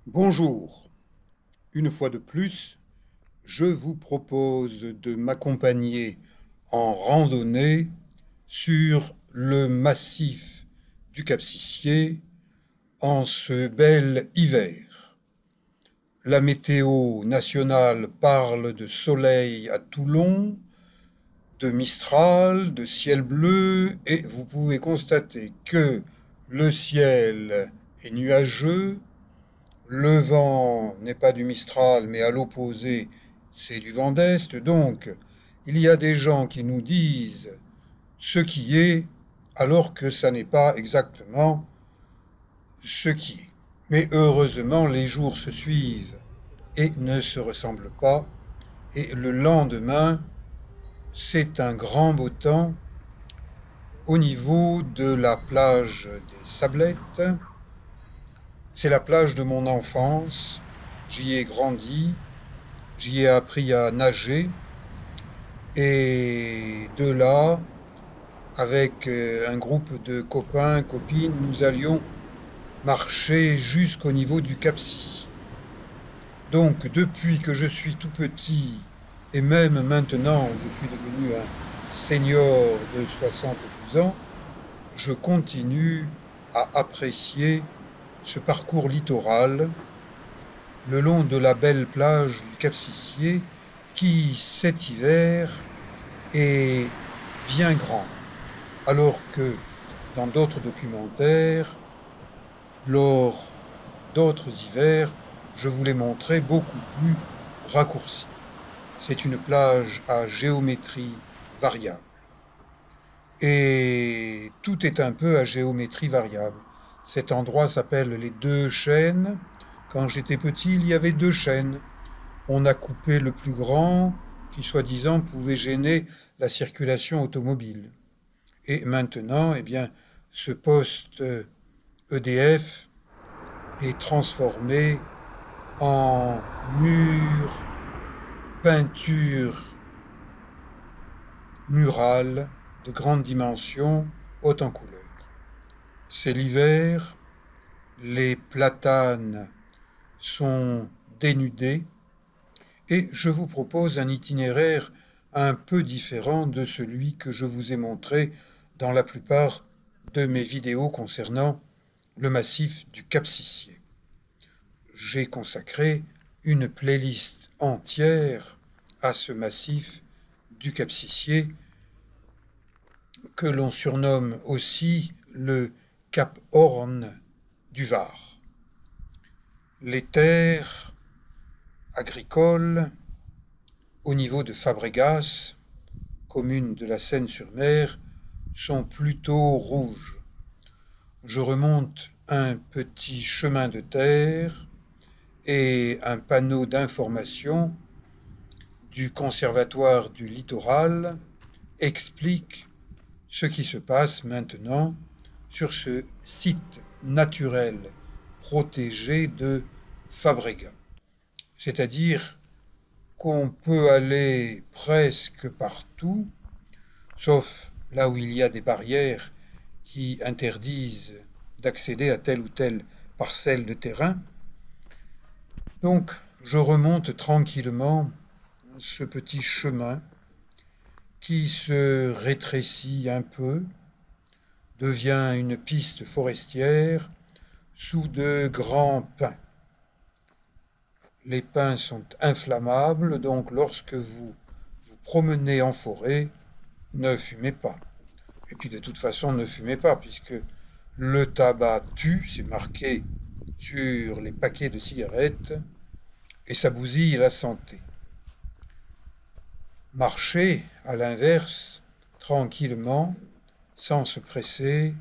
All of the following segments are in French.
Bonjour, une fois de plus, je vous propose de m'accompagner en randonnée sur le massif du Cap-Sicié en ce bel hiver. La météo nationale parle de soleil à Toulon, de Mistral, de ciel bleu, et vous pouvez constater que le ciel est nuageux. Le vent n'est pas du Mistral, mais à l'opposé, c'est du vent d'Est. Donc, il y a des gens qui nous disent ce qui est, alors que ça n'est pas exactement ce qui est. Mais heureusement, les jours se suivent et ne se ressemblent pas. Et le lendemain, c'est un grand beau temps au niveau de la plage des Sablettes. C'est la plage de mon enfance. J'y ai grandi. J'y ai appris à nager et de là, avec un groupe de copains, copines, nous allions marcher jusqu'au niveau du Cap Sissi. Donc depuis que je suis tout petit et même maintenant où je suis devenu un senior de 72 ans, je continue à apprécier ce parcours littoral le long de la belle plage du Cap Sissier qui, cet hiver, est bien grand. Alors que dans d'autres documentaires, lors d'autres hivers, je vous l'ai montré beaucoup plus raccourci. C'est une plage à géométrie variable. Et tout est un peu à géométrie variable. Cet endroit s'appelle les Deux Chênes. Quand j'étais petit, il y avait deux chênes. On a coupé le plus grand, qui soi-disant pouvait gêner la circulation automobile. Et maintenant, eh bien, ce poste EDF est transformé en mur, peinture murale de grande dimension, haute en couleur. C'est l'hiver, les platanes sont dénudés et je vous propose un itinéraire un peu différent de celui que je vous ai montré dans la plupart de mes vidéos concernant le massif du Cap-Sicié. J'ai consacré une playlist entière à ce massif du Cap-Sicié que l'on surnomme aussi le Cap Horn du Var. Les terres agricoles au niveau de Fabregas, commune de la Seine-sur-Mer, sont plutôt rouges. Je remonte un petit chemin de terre et un panneau d'information du Conservatoire du littoral explique ce qui se passe maintenant sur ce site naturel protégé de Fabregas. C'est-à-dire qu'on peut aller presque partout, sauf là où il y a des barrières qui interdisent d'accéder à telle ou telle parcelle de terrain. Donc, je remonte tranquillement ce petit chemin qui se rétrécit un peu, devient une piste forestière sous de grands pins. Les pins sont inflammables, donc lorsque vous vous promenez en forêt, ne fumez pas. Et puis de toute façon, ne fumez pas, puisque le tabac tue, c'est marqué sur les paquets de cigarettes, et ça bousille la santé. Marchez, à l'inverse, tranquillement, sans se presser,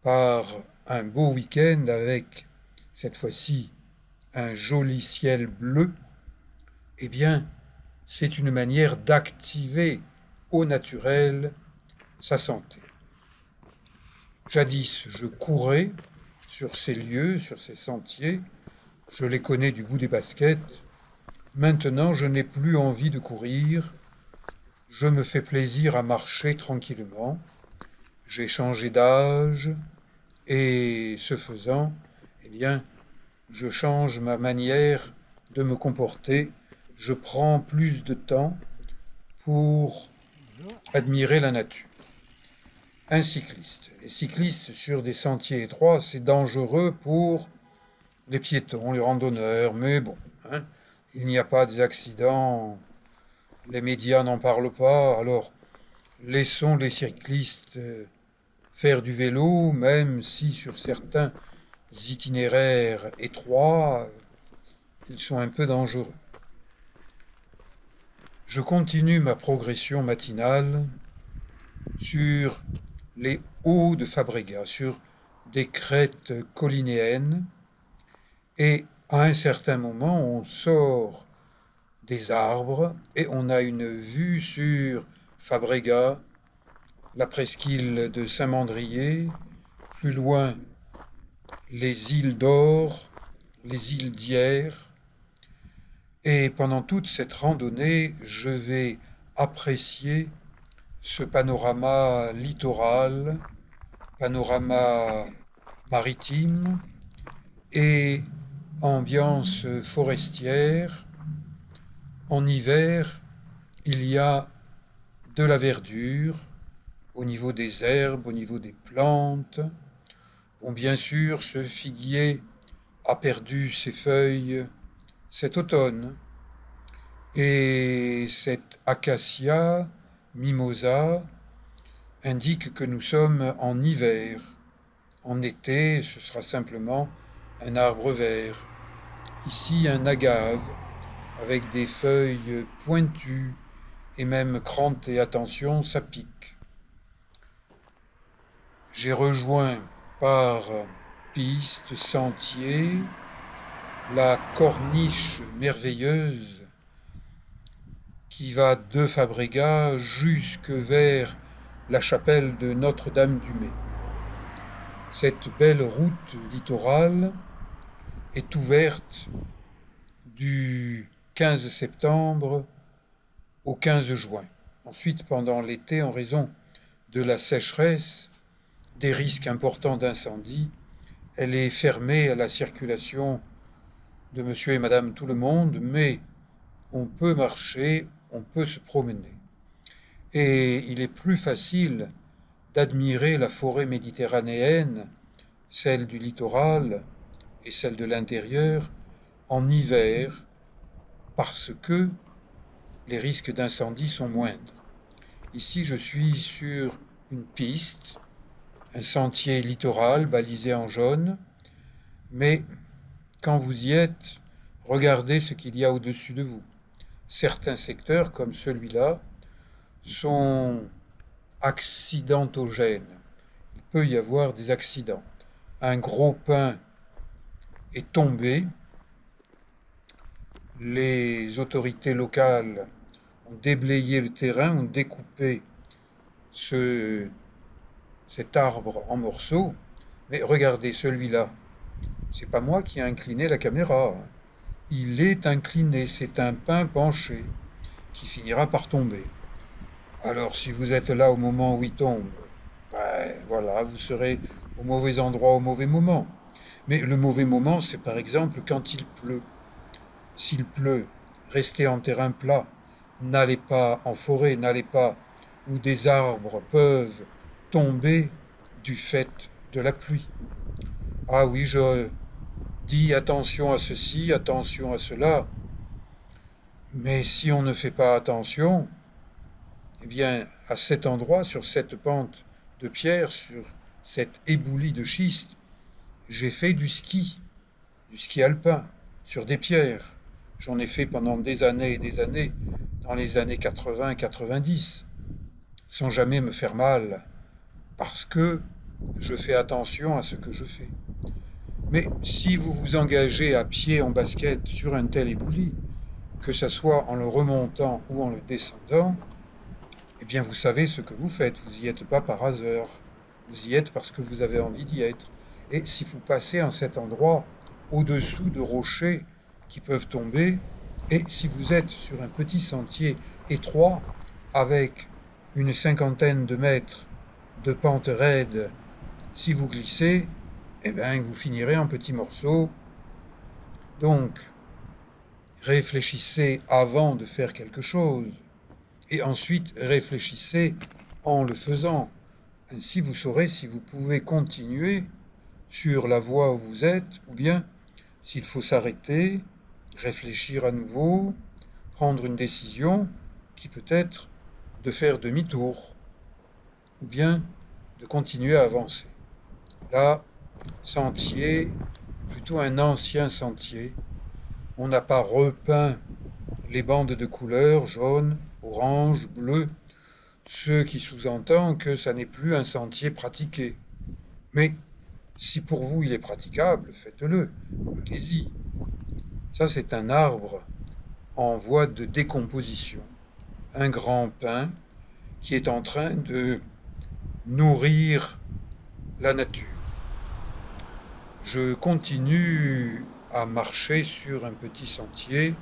par un beau week-end avec, cette fois-ci, un joli ciel bleu, eh bien, c'est une manière d'activer au naturel sa santé. Jadis, je courais sur ces lieux, sur ces sentiers, je les connais du bout des baskets. Maintenant, je n'ai plus envie de courir, je me fais plaisir à marcher tranquillement. J'ai changé d'âge et ce faisant, eh bien, je change ma manière de me comporter, je prends plus de temps pour admirer la nature. Un cycliste. Les cyclistes sur des sentiers étroits, c'est dangereux pour les piétons, les randonneurs, mais bon, hein, il n'y a pas d'accidents, les médias n'en parlent pas, alors laissons les cyclistes faire du vélo, même si sur certains itinéraires étroits, ils sont un peu dangereux. Je continue ma progression matinale sur les hauts de Fabregat, sur des crêtes collinéennes, et à un certain moment, on sort des arbres et on a une vue sur Fabregat, la presqu'île de Saint-Mandrier, plus loin les îles d'Or, les îles d'Hyères. Et pendant toute cette randonnée, je vais apprécier ce panorama littoral, panorama maritime et ambiance forestière. En hiver, il y a de la verdure au niveau des herbes, au niveau des plantes. Bon, bien sûr, ce figuier a perdu ses feuilles cet automne. Et cet acacia, mimosa, indique que nous sommes en hiver. En été, ce sera simplement un arbre vert. Ici, un agave, avec des feuilles pointues et même crantées. Attention, ça pique. J'ai rejoint par piste, sentier, la corniche merveilleuse qui va de Fabregat jusque vers la chapelle de Notre-Dame-du-Mai. Cette belle route littorale est ouverte du 15 septembre au 15 juin. Ensuite, pendant l'été, en raison de la sécheresse, des risques importants d'incendie, elle est fermée à la circulation de monsieur et madame tout le monde, mais on peut marcher, on peut se promener. Et il est plus facile d'admirer la forêt méditerranéenne, celle du littoral et celle de l'intérieur, en hiver, parce que les risques d'incendie sont moindres. Ici, je suis sur une piste, un sentier littoral balisé en jaune, mais quand vous y êtes, regardez ce qu'il y a au-dessus de vous. Certains secteurs, comme celui-là, sont accidentogènes. Il peut y avoir des accidents. Un gros pin est tombé. Les autorités locales ont déblayé le terrain, ont découpé cet arbre en morceaux. Mais regardez celui-là. C'est pas moi qui ai incliné la caméra. Il est incliné, c'est un pin penché qui finira par tomber. Alors si vous êtes là au moment où il tombe, ben, voilà, vous serez au mauvais endroit au mauvais moment. Mais le mauvais moment, c'est par exemple quand il pleut. S'il pleut, restez en terrain plat, n'allez pas en forêt, n'allez pas où des arbres peuvent tomber du fait de la pluie. Ah oui, je dis attention à ceci, attention à cela, mais si on ne fait pas attention, eh bien, à cet endroit, sur cette pente de pierre, sur cette éboulis de schiste, j'ai fait du ski alpin, sur des pierres. J'en ai fait pendant des années et des années, dans les années 80-90, sans jamais me faire mal, parce que je fais attention à ce que je fais. Mais si vous vous engagez à pied en basket sur un tel éboulis, que ce soit en le remontant ou en le descendant, eh bien vous savez ce que vous faites. Vous n'y êtes pas par hasard. Vous y êtes parce que vous avez envie d'y être. Et si vous passez en cet endroit, au-dessous de rochers qui peuvent tomber, et si vous êtes sur un petit sentier étroit, avec une cinquantaine de mètres de pente raide, si vous glissez, eh bien vous finirez en petits morceaux Donc, réfléchissez avant de faire quelque chose, et ensuite réfléchissez en le faisant. Ainsi, vous saurez si vous pouvez continuer sur la voie où vous êtes, ou bien s'il faut s'arrêter, réfléchir à nouveau, prendre une décision qui peut être de faire demi-tour, ou bien de continuer à avancer. Là, sentier, plutôt un ancien sentier. On n'a pas repeint les bandes de couleurs jaune, orange, bleu, ce qui sous-entend que ça n'est plus un sentier pratiqué. Mais si pour vous il est praticable, faites-le, allez-y. Ça, c'est un arbre en voie de décomposition. Un grand pin qui est en train de nourrir la nature. Je continue à marcher sur un petit sentier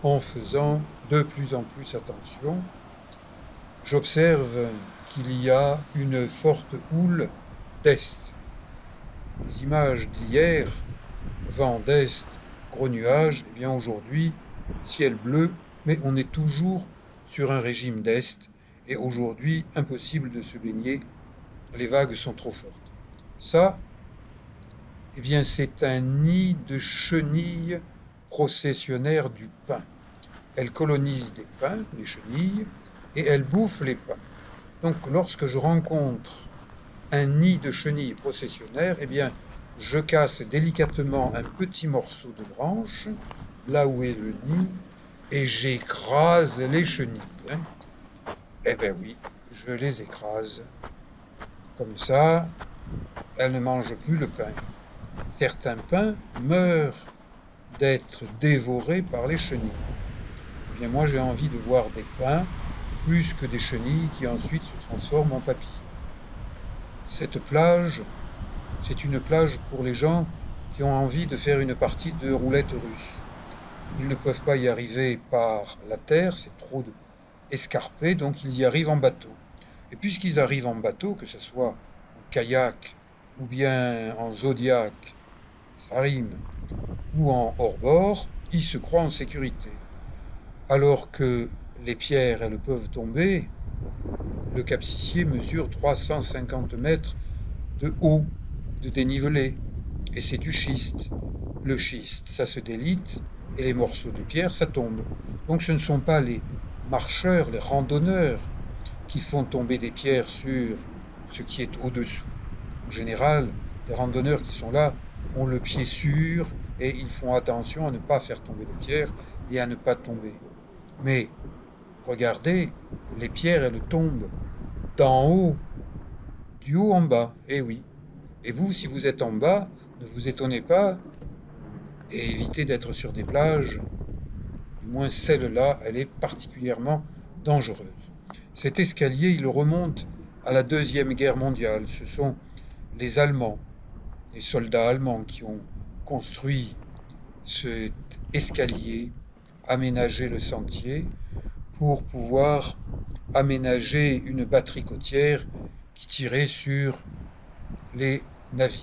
en faisant de plus en plus attention. J'observe qu'il y a une forte houle d'est. Les images d'hier, vent d'est, gros nuages, et bien aujourd'hui, ciel bleu, mais on est toujours sur un régime d'est, et aujourd'hui, impossible de se baigner, les vagues sont trop fortes. Ça, eh bien, c'est un nid de chenilles processionnaires du pin. Elles colonisent des pins, les chenilles, et elles bouffent les pins. Donc, lorsque je rencontre un nid de chenilles processionnaires, eh bien, je casse délicatement un petit morceau de branche, là où est le nid, et j'écrase les chenilles. Eh bien oui, je les écrase. Comme ça, elles ne mangent plus le pain. Certains pins meurent d'être dévorés par les chenilles. Eh bien moi j'ai envie de voir des pins plus que des chenilles qui ensuite se transforment en papillons. Cette plage, c'est une plage pour les gens qui ont envie de faire une partie de roulette russe. Ils ne peuvent pas y arriver par la terre, c'est trop escarpé, donc ils y arrivent en bateau. Et puisqu'ils arrivent en bateau, que ce soit en kayak ou bien en zodiac, ça rime, ou en hors-bord, ils se croient en sécurité. Alors que les pierres, elles peuvent tomber, le Cap Sissier mesure 350 mètres de haut, de dénivelé, et c'est du schiste. Le schiste, ça se délite, et les morceaux de pierre, ça tombe. Donc ce ne sont pas les marcheurs, les randonneurs, qui font tomber des pierres sur ce qui est au-dessous. En général, les randonneurs qui sont là ont le pied sûr et ils font attention à ne pas faire tomber les pierres et à ne pas tomber. Mais regardez, les pierres, elles tombent d'en haut, du haut en bas. Eh oui. Et vous, si vous êtes en bas, ne vous étonnez pas et évitez d'être sur des plages. Du moins celle-là, elle est particulièrement dangereuse. Cet escalier, il remonte à la Deuxième Guerre mondiale. Ce sont les Allemands, les soldats allemands qui ont construit cet escalier, aménagé le sentier pour pouvoir aménager une batterie côtière qui tirait sur les navires.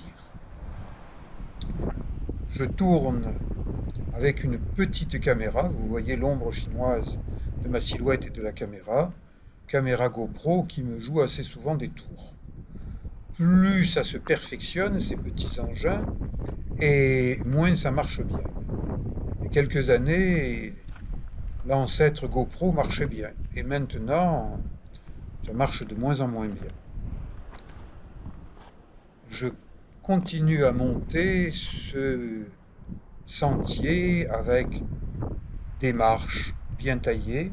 Je tourne avec une petite caméra, vous voyez l'ombre chinoise de ma silhouette et de la caméra GoPro qui me joue assez souvent des tours. Plus ça se perfectionne, ces petits engins, et moins ça marche bien. Il y a quelques années, l'ancêtre GoPro marchait bien, et maintenant, ça marche de moins en moins bien. Je continue à monter ce sentier avec des marches bien taillées.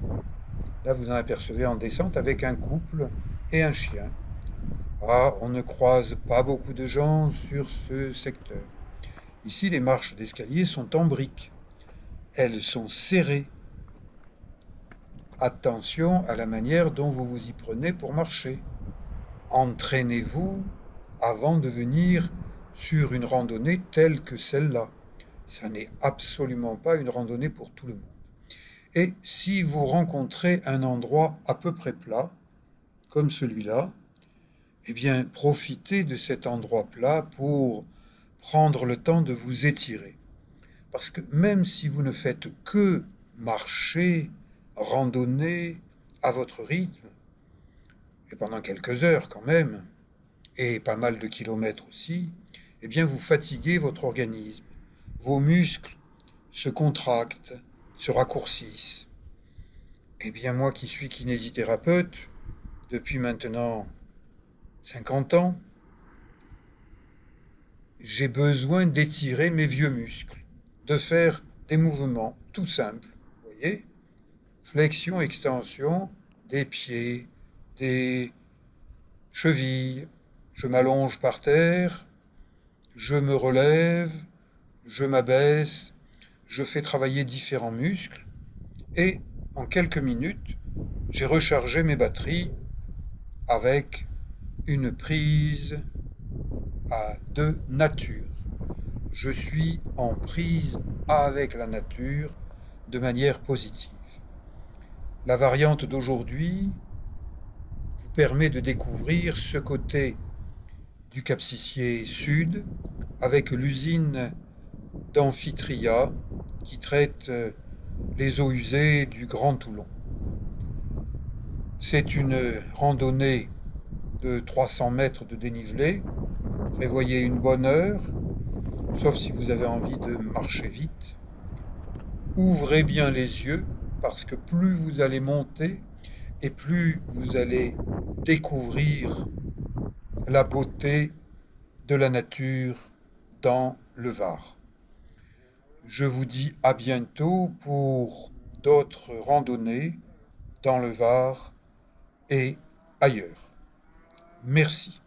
Là, vous en apercevez en descente avec un couple et un chien. Ah, on ne croise pas beaucoup de gens sur ce secteur. Ici, les marches d'escalier sont en briques. Elles sont serrées. Attention à la manière dont vous vous y prenez pour marcher. Entraînez-vous avant de venir sur une randonnée telle que celle-là. Ça n'est absolument pas une randonnée pour tout le monde. Et si vous rencontrez un endroit à peu près plat, comme celui-là, eh bien, profitez de cet endroit plat pour prendre le temps de vous étirer. Parce que même si vous ne faites que marcher, randonner à votre rythme, et pendant quelques heures quand même, et pas mal de kilomètres aussi, eh bien vous fatiguez votre organisme. Vos muscles se contractent, se raccourcissent. Eh bien moi qui suis kinésithérapeute depuis maintenant 50 ans, j'ai besoin d'étirer mes vieux muscles, de faire des mouvements tout simples, vous voyez, flexion, extension des pieds, des chevilles. Je m'allonge par terre, je me relève, je m'abaisse, je fais travailler différents muscles et en quelques minutes, j'ai rechargé mes batteries avec une prise de nature. Je suis en prise avec la nature de manière positive. La variante d'aujourd'hui vous permet de découvrir ce côté du Cap-Sicié Sud avec l'usine d'Amphitria qui traite les eaux usées du Grand Toulon. C'est une randonnée de 300 mètres de dénivelé. Prévoyez une bonne heure, sauf si vous avez envie de marcher vite. Ouvrez bien les yeux, parce que plus vous allez monter, et plus vous allez découvrir la beauté de la nature dans le Var. Je vous dis à bientôt pour d'autres randonnées dans le Var et ailleurs. Merci.